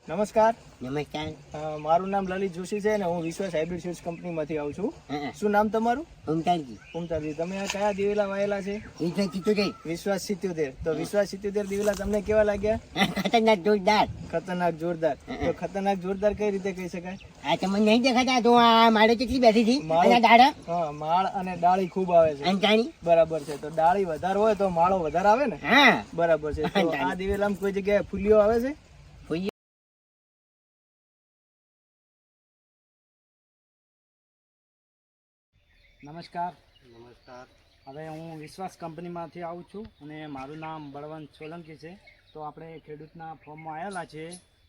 નમસ્કાર. નમસ્કાર. મારું નામ લલિત જોશી છે ને હું વિશ્વાસ હાઇબ્રિડ સીડ્સ કંપનીમાંથી આવું છું. શું નામ તમારું? ઉમતાજી. ઉમતાજી. તમે આ કયા દિવેલા વાયેલા છે? વિશ્વાસ 77. તો વિશ્વાસ 77 દિવેલા તમને કેવા લાગ્યા? ખતરનાક જોરદાર. ખતરનાક જોરદાર. તો ખતરનાક જોરદાર કઈ રીતે કહી શકાય? આ તમને નહીં દેખાતા તો આ માળે કેટલી બેઠી હતી માળો. અને દાડા હા, માળ અને ડાળી ખૂબ આવે છે. અંજાણી. બરાબર છે. તો ડાળી વધારે હોય તો માળો વધારે આવે ને? હા બરાબર છે. તો આ દિવેલામાં કોઈ જગ્યાએ ફૂલીઓ આવે છે? નમસ્કાર. નમસ્કાર. હવે હું વિશ્વાસ કંપનીમાંથી આવું છું અને મારું નામ બળવંત સોલંકી છે. તો આપણે ખેડૂતના ફોર્મમાં આવેલા છે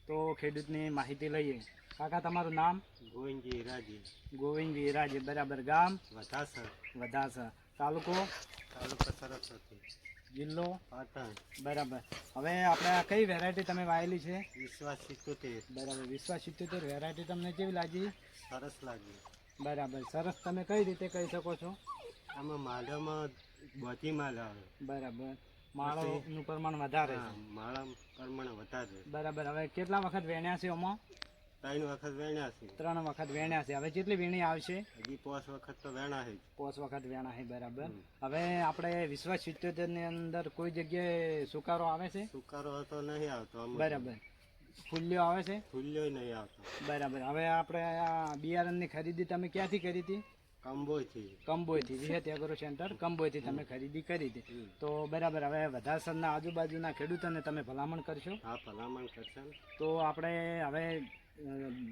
તો ખેડૂતની માહિતી લઈએ. કાકા, તમારું નામ? ગોવિંદજી હીરાજી. ગોવિંદજી હીરાજી. બરાબર. ગામ? વધાસર. વધાસર. તાલુકો? તાલુકો સરસ્વતી. જિલ્લો? પાટણ. બરાબર. હવે આપણે આ કઈ વેરાયટી તમે વાવેલી છે? વિશ્વાસ 77. બરાબર. વિશ્વાસ 77 વેરાયટી તમને કેવી લાગી? સરસ લાગી. બરાબર. સરસ. તમે કઈ રીતે કહી શકો છો? આમાં માળામાં બધી માળ આવે. બરાબર. માળોનું પ્રમાણ વધારે છે. માળા પ્રમાણે વધારે. બરાબર. હવે કેટલા વખત વેણ્યા છે આમાં? 3 વખત વેણ્યા છે. 3 વખત વેણ્યા છે. હવે કેટલી વીણી આવશે? હજી 5 વખત તો વેણા છે. 5 વખત વેણા છે. બરાબર. હવે આપણે વિશ્વાસ 77 ની અંદર કોઈ જગ્યાએ સુકારો આવે છે? સુકારો તો નહીં આવતો. બરાબર. ફૂલ્યો આવે છે? ફૂલ્યો નહીં આવતો. બરાબર. હવે આપણે આ બિયારણની ખરીદી તમે ક્યાંથી કરી હતી? કંબોયથી. કંબોયથી. વિહત એગ્રો સેન્ટર કંબોયથી તમે ખરીદી કરી હતી. તો બરાબર. હવે વધાસરના આજુબાજુના ખેડૂતોને તમે ભલામણ કરશો? હા, ભલામણ કરશે. તો આપણે હવે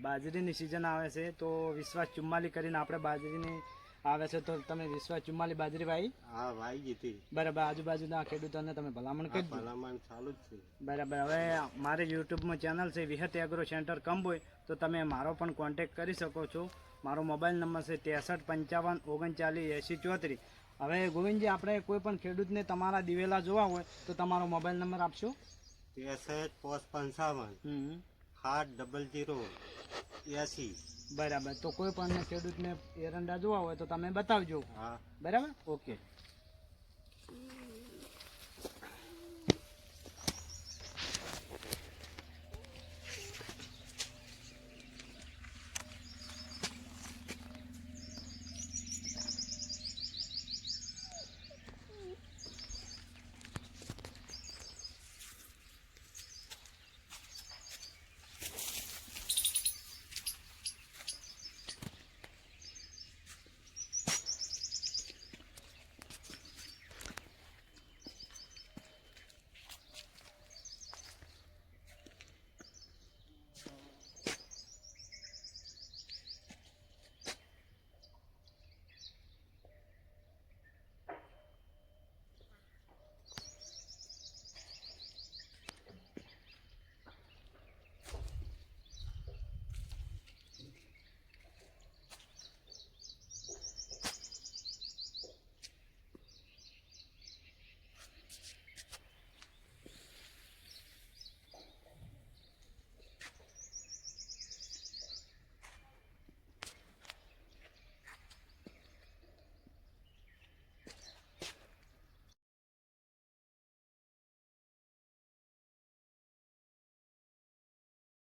બાજરીની સિઝન આવે છે તો વિશ્વાસ 44 કરીને આપણે બાજરીની આવે છે તો તમે વિશ્વાસ 44 બાજરી વાવી? હા, વાવી દીધી. બરાબર. આજુબાજુના ખેડૂતોને તમે ભલામણ કરી? ભલામણ ચાલુ જ છે. બરાબર. હવે મારી યુટ્યુબમાં ચેનલ છે વિહત એગ્રો સેન્ટર કંબોય, તો તમે મારો પણ કોન્ટેક્ટ કરી શકો છો. મારો મોબાઈલ નંબર છે 63 55 39 80 34. હવે ગોવિંદજી, આપણે કોઈ પણ ખેડૂતને તમારા દિવેલા જોવા હોય તો તમારો મોબાઈલ નંબર આપશો? 63 55 700 80. બરાબર. તો કોઈ પણ ખેડૂતને એરંડા જોવા હોય તો તમે બતાવજો. હા. બરાબર. ઓકે.